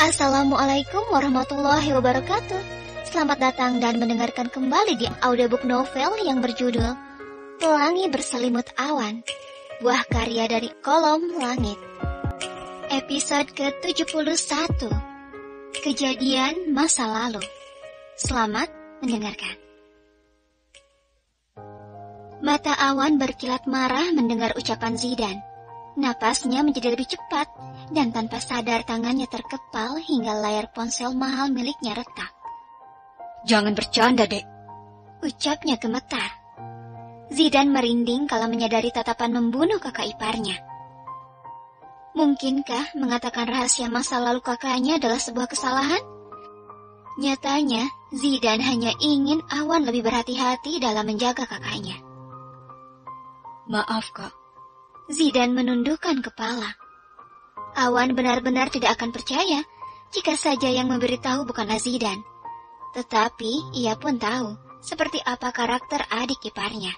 Assalamualaikum warahmatullahi wabarakatuh. Selamat datang dan mendengarkan kembali di audiobook novel yang berjudul Pelangi Berselimut Awan, buah karya dari Kolom Langit. Episode ke-71, Kejadian Masa Lalu. Selamat mendengarkan. Mata Awan berkilat marah mendengar ucapan Zidan. Napasnya menjadi lebih cepat, dan tanpa sadar tangannya terkepal hingga layar ponsel mahal miliknya retak. "Jangan bercanda, Dek," ucapnya gemetar. Zidan merinding kala menyadari tatapan membunuh kakak iparnya. Mungkinkah mengatakan rahasia masa lalu kakaknya adalah sebuah kesalahan? Nyatanya, Zidan hanya ingin Awan lebih berhati-hati dalam menjaga kakaknya. "Maaf, Kak." Zidan menundukkan kepala. Awan benar-benar tidak akan percaya jika saja yang memberitahu bukanlah Zidan. Tetapi ia pun tahu seperti apa karakter adik iparnya,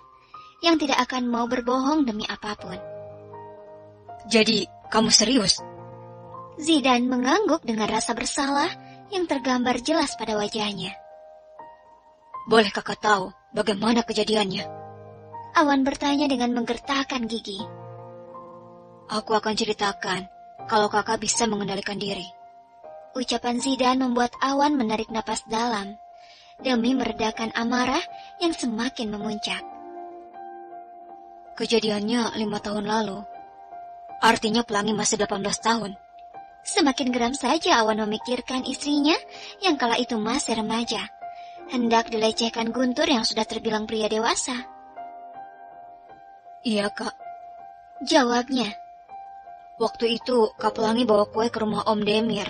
yang tidak akan mau berbohong demi apapun. "Jadi, kamu serius?" Zidan mengangguk dengan rasa bersalah yang tergambar jelas pada wajahnya. "Boleh Kakak tahu bagaimana kejadiannya?" Awan bertanya dengan menggertakkan gigi. "Aku akan ceritakan kalau Kakak bisa mengendalikan diri." Ucapan Zidan membuat Awan menarik napas dalam demi meredakan amarah yang semakin memuncak. "Kejadiannya 5 tahun lalu. Artinya Pelangi masih 18 tahun. Semakin geram saja Awan memikirkan istrinya yang kala itu masih remaja, hendak dilecehkan Guntur yang sudah terbilang pria dewasa. "Iya, Kak," jawabnya. "Waktu itu Kak Pelangi bawa kue ke rumah Om Demir.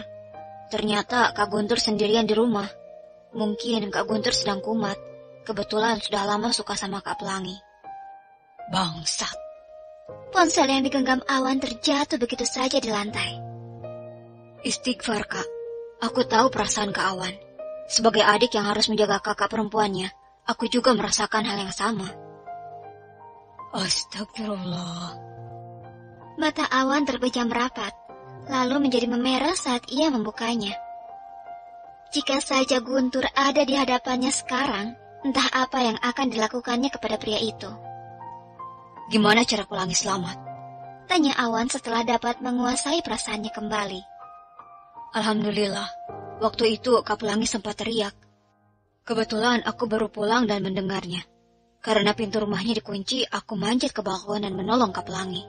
Ternyata Kak Guntur sendirian di rumah. Mungkin Kak Guntur sedang kumat. Kebetulan sudah lama suka sama Kak Pelangi." "Bangsat." Ponsel yang digenggam Awan terjatuh begitu saja di lantai. "Istighfar, Kak. Aku tahu perasaan Kak Awan. Sebagai adik yang harus menjaga kakak perempuannya, aku juga merasakan hal yang sama." "Astagfirullah." Mata Awan terpejam rapat, lalu menjadi memerah saat ia membukanya. Jika saja Guntur ada di hadapannya sekarang, entah apa yang akan dilakukannya kepada pria itu. "Gimana cara Pelangi selamat?" tanya Awan setelah dapat menguasai perasaannya kembali. "Alhamdulillah, waktu itu Kak Pelangi sempat teriak. Kebetulan aku baru pulang dan mendengarnya. Karena pintu rumahnya dikunci, aku manjat ke balkon dan menolong Kak Pelangi."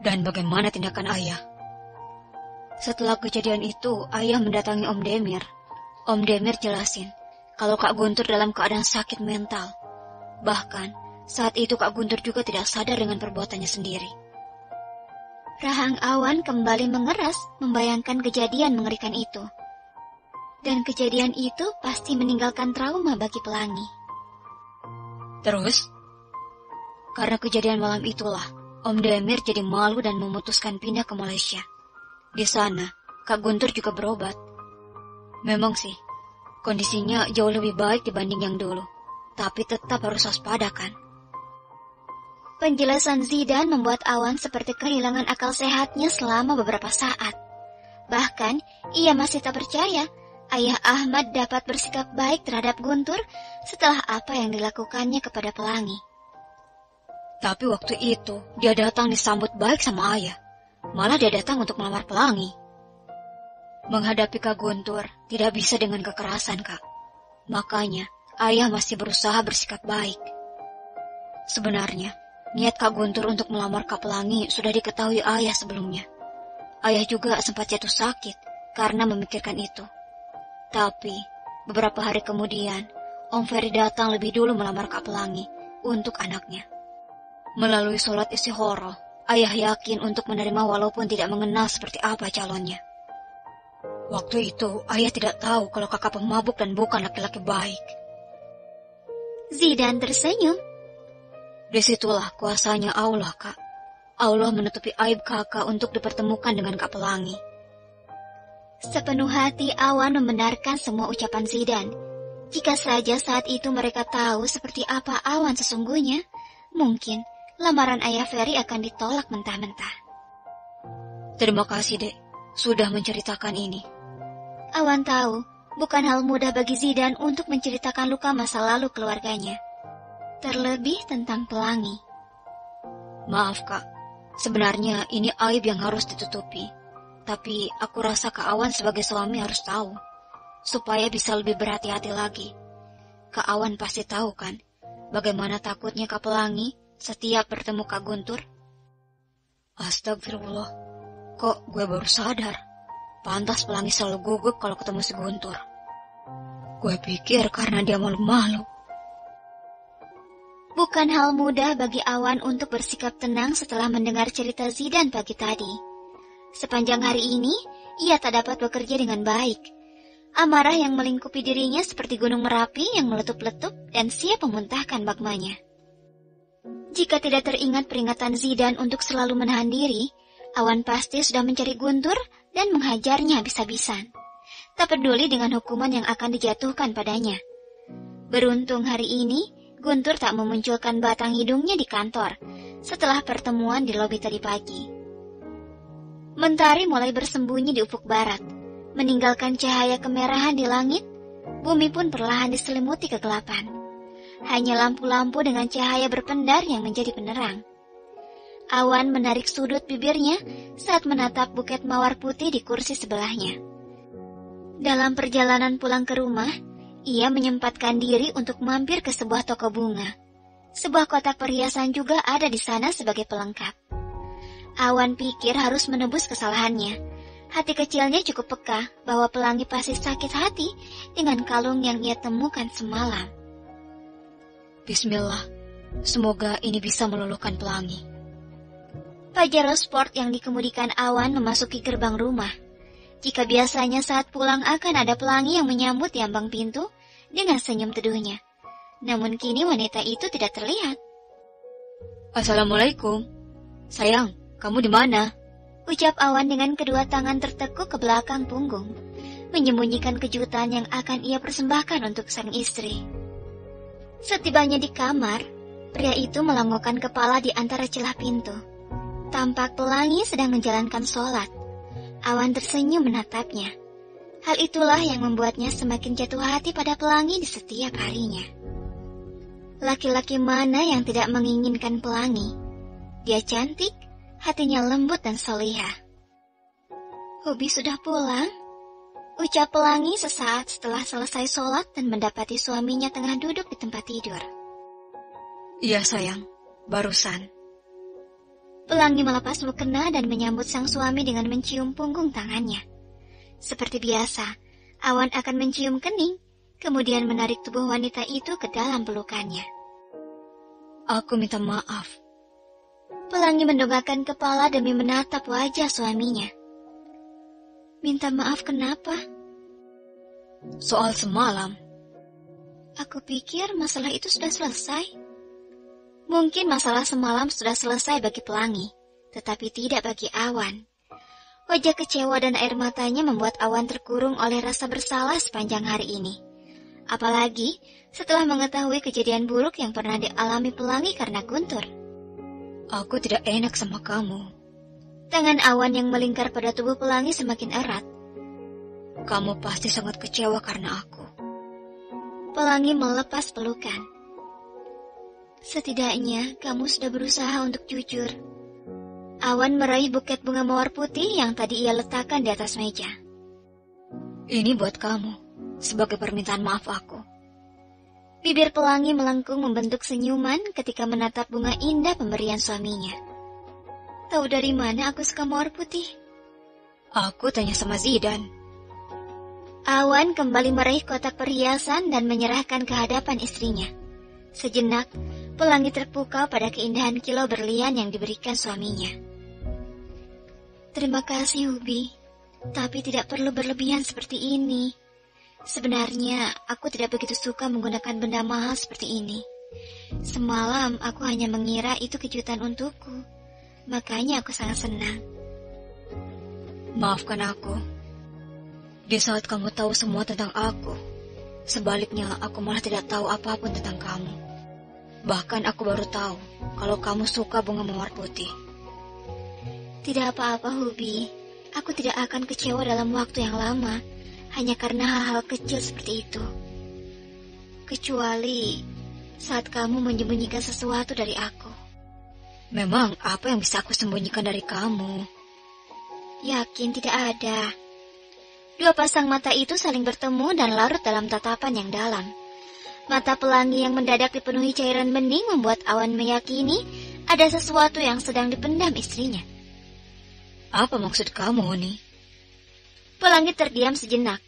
"Dan bagaimana tindakan ayah?" "Setelah kejadian itu, ayah mendatangi Om Demir. Om Demir jelasin kalau Kak Guntur dalam keadaan sakit mental. Bahkan, saat itu Kak Guntur juga tidak sadar dengan perbuatannya sendiri." Rahang Awan kembali mengeras membayangkan kejadian mengerikan itu. Dan kejadian itu pasti meninggalkan trauma bagi Pelangi. "Terus?" "Karena kejadian malam itulah, Om Demir jadi malu dan memutuskan pindah ke Malaysia. Di sana, Kak Guntur juga berobat. Memang sih, kondisinya jauh lebih baik dibanding yang dulu. Tapi tetap harus waspada kan?" Penjelasan Zidan membuat Awan seperti kehilangan akal sehatnya selama beberapa saat. Bahkan, ia masih tak percaya ayah Ahmad dapat bersikap baik terhadap Guntur setelah apa yang dilakukannya kepada Pelangi. "Tapi waktu itu, dia datang disambut baik sama ayah. Malah dia datang untuk melamar Pelangi." "Menghadapi Kak Guntur tidak bisa dengan kekerasan, Kak. Makanya, ayah masih berusaha bersikap baik. Sebenarnya, niat Kak Guntur untuk melamar Kak Pelangi sudah diketahui ayah sebelumnya. Ayah juga sempat jatuh sakit karena memikirkan itu. Tapi, beberapa hari kemudian, Om Ferry datang lebih dulu melamar Kak Pelangi untuk anaknya. Melalui sholat istighoroh, ayah yakin untuk menerima walaupun tidak mengenal seperti apa calonnya. Waktu itu, ayah tidak tahu kalau kakak pemabuk dan bukan laki-laki baik." Zidan tersenyum. "Disitulah kuasanya Allah, Kak. Allah menutupi aib kakak untuk dipertemukan dengan Kak Pelangi." Sepenuh hati Awan membenarkan semua ucapan Zidan. Jika saja saat itu mereka tahu seperti apa Awan sesungguhnya, mungkin lamaran ayah Ferry akan ditolak mentah-mentah. "Terima kasih, Dek. sudah menceritakan ini. Awan tahu, bukan hal mudah bagi Zidan untuk menceritakan luka masa lalu keluarganya. Terlebih tentang pelangi. Maaf Kak, sebenarnya ini aib yang harus ditutupi. Tapi aku rasa Kak Awan sebagai suami harus tahu, supaya bisa lebih berhati-hati lagi. Kak Awan pasti tahu kan, bagaimana takutnya Kak Pelangi setiap bertemu Kak Guntur. Astagfirullah, kok gue baru sadar. Pantas Pelangi selalu gugup kalau ketemu si Guntur. Gue pikir karena dia malu-malu. Bukan hal mudah bagi Awan untuk bersikap tenang setelah mendengar cerita Zidan pagi tadi. Sepanjang hari ini, ia tak dapat bekerja dengan baik. Amarah yang melingkupi dirinya seperti gunung Merapi yang meletup-letup dan siap memuntahkan magmanya. Jika tidak teringat peringatan Zidan untuk selalu menahan diri, Awan pasti sudah mencari Guntur dan menghajarnya habis-habisan. Tak peduli dengan hukuman yang akan dijatuhkan padanya. Beruntung hari ini, Guntur tak memunculkan batang hidungnya di kantor setelah pertemuan di lobi tadi pagi. Mentari mulai bersembunyi di ufuk barat, meninggalkan cahaya kemerahan di langit. Bumi pun perlahan diselimuti kegelapan. Hanya lampu-lampu dengan cahaya berpendar yang menjadi penerang. Awan menarik sudut bibirnya saat menatap buket mawar putih di kursi sebelahnya. Dalam perjalanan pulang ke rumah, ia menyempatkan diri untuk mampir ke sebuah toko bunga. Sebuah kotak perhiasan juga ada di sana sebagai pelengkap. Awan pikir harus menebus kesalahannya. Hati kecilnya cukup peka bahwa Pelangi pasti sakit hati dengan kalung yang ia temukan semalam. Bismillah, semoga ini bisa meluluhkan Pelangi. Pajero sport yang dikemudikan Awan memasuki gerbang rumah. Jika biasanya saat pulang akan ada Pelangi yang menyambut di ambang pintu dengan senyum teduhnya. Namun kini wanita itu tidak terlihat. Assalamualaikum. Sayang, kamu di mana? Ucap Awan dengan kedua tangan tertekuk ke belakang punggung, menyembunyikan kejutan yang akan ia persembahkan untuk sang istri. Setibanya di kamar, pria itu melongokkan kepala di antara celah pintu. Tampak Pelangi sedang menjalankan sholat. Awan tersenyum menatapnya. Hal itulah yang membuatnya semakin jatuh hati pada Pelangi di setiap harinya. Laki-laki mana yang tidak menginginkan Pelangi? Dia cantik, hatinya lembut dan solihah. Hobi sudah pulang? Ucap Pelangi sesaat setelah selesai sholat dan mendapati suaminya tengah duduk di tempat tidur. Iya sayang, barusan. Pelangi melepas mukena dan menyambut sang suami dengan mencium punggung tangannya. Seperti biasa, Awan akan mencium kening, kemudian menarik tubuh wanita itu ke dalam pelukannya. Aku minta maaf. Pelangi mendongakkan kepala demi menatap wajah suaminya. Minta maaf kenapa? Soal semalam. Aku pikir masalah itu sudah selesai. Mungkin masalah semalam sudah selesai bagi Pelangi, tetapi tidak bagi Awan. Wajah kecewa dan air matanya membuat Awan terkurung oleh rasa bersalah sepanjang hari ini. Apalagi setelah mengetahui kejadian buruk yang pernah dialami Pelangi karena Guntur. Aku tidak enak sama kamu. Tangan Awan yang melingkar pada tubuh Pelangi semakin erat. Kamu pasti sangat kecewa karena aku. Pelangi melepas pelukan. Setidaknya kamu sudah berusaha untuk jujur. Awan meraih buket bunga mawar putih yang tadi ia letakkan di atas meja. Ini buat kamu, sebagai permintaan maaf aku. Bibir Pelangi melengkung membentuk senyuman ketika menatap bunga indah pemberian suaminya. Tahu dari mana aku suka mawar putih? Aku tanya sama Zidan. Awan kembali meraih kotak perhiasan dan menyerahkan ke hadapan istrinya. Sejenak, Pelangi terpukau pada keindahan kilau berlian yang diberikan suaminya. Terima kasih, Hubi. Tapi tidak perlu berlebihan seperti ini. Sebenarnya, aku tidak begitu suka menggunakan benda mahal seperti ini. Semalam, aku hanya mengira itu kejutan untukku. Makanya aku sangat senang. Maafkan aku. Di saat kamu tahu semua tentang aku, sebaliknya aku malah tidak tahu apapun tentang kamu. Bahkan aku baru tahu kalau kamu suka bunga mawar putih. Tidak apa-apa, Hubi. Aku tidak akan kecewa dalam waktu yang lama, hanya karena hal-hal kecil seperti itu. Kecuali saat kamu menyembunyikan sesuatu dari aku. Memang apa yang bisa aku sembunyikan dari kamu? Yakin tidak ada. Dua pasang mata itu saling bertemu dan larut dalam tatapan yang dalam. Mata pelangi yang mendadak dipenuhi cairan bening membuat Awan meyakini ada sesuatu yang sedang dipendam istrinya. Apa maksud kamu, Oni? Pelangi terdiam sejenak.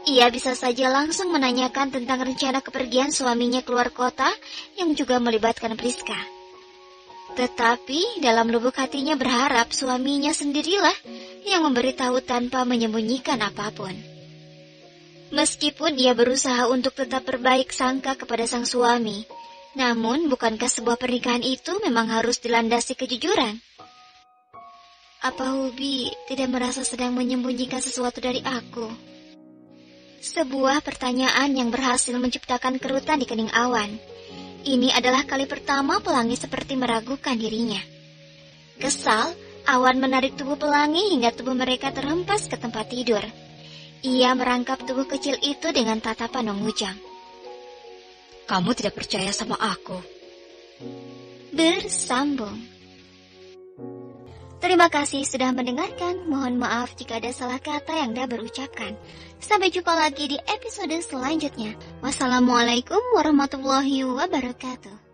Ia bisa saja langsung menanyakan tentang rencana kepergian suaminya keluar kota yang juga melibatkan Priska. Tetapi dalam lubuk hatinya berharap suaminya sendirilah yang memberitahu tanpa menyembunyikan apapun. Meskipun ia berusaha untuk tetap berbaik sangka kepada sang suami, namun bukankah sebuah pernikahan itu memang harus dilandasi kejujuran? Apa Hubi tidak merasa sedang menyembunyikan sesuatu dari aku? Sebuah pertanyaan yang berhasil menciptakan kerutan di kening Awan. Ini adalah kali pertama Pelangi seperti meragukan dirinya. Kesal, Awan menarik tubuh Pelangi hingga tubuh mereka terhempas ke tempat tidur. Ia merangkap tubuh kecil itu dengan tatapan mengujam. Kamu tidak percaya sama aku? Bersambung. Terima kasih sudah mendengarkan. Mohon maaf jika ada salah kata yang dah berucapkan. Sampai jumpa lagi di episode selanjutnya. Wassalamualaikum warahmatullahi wabarakatuh.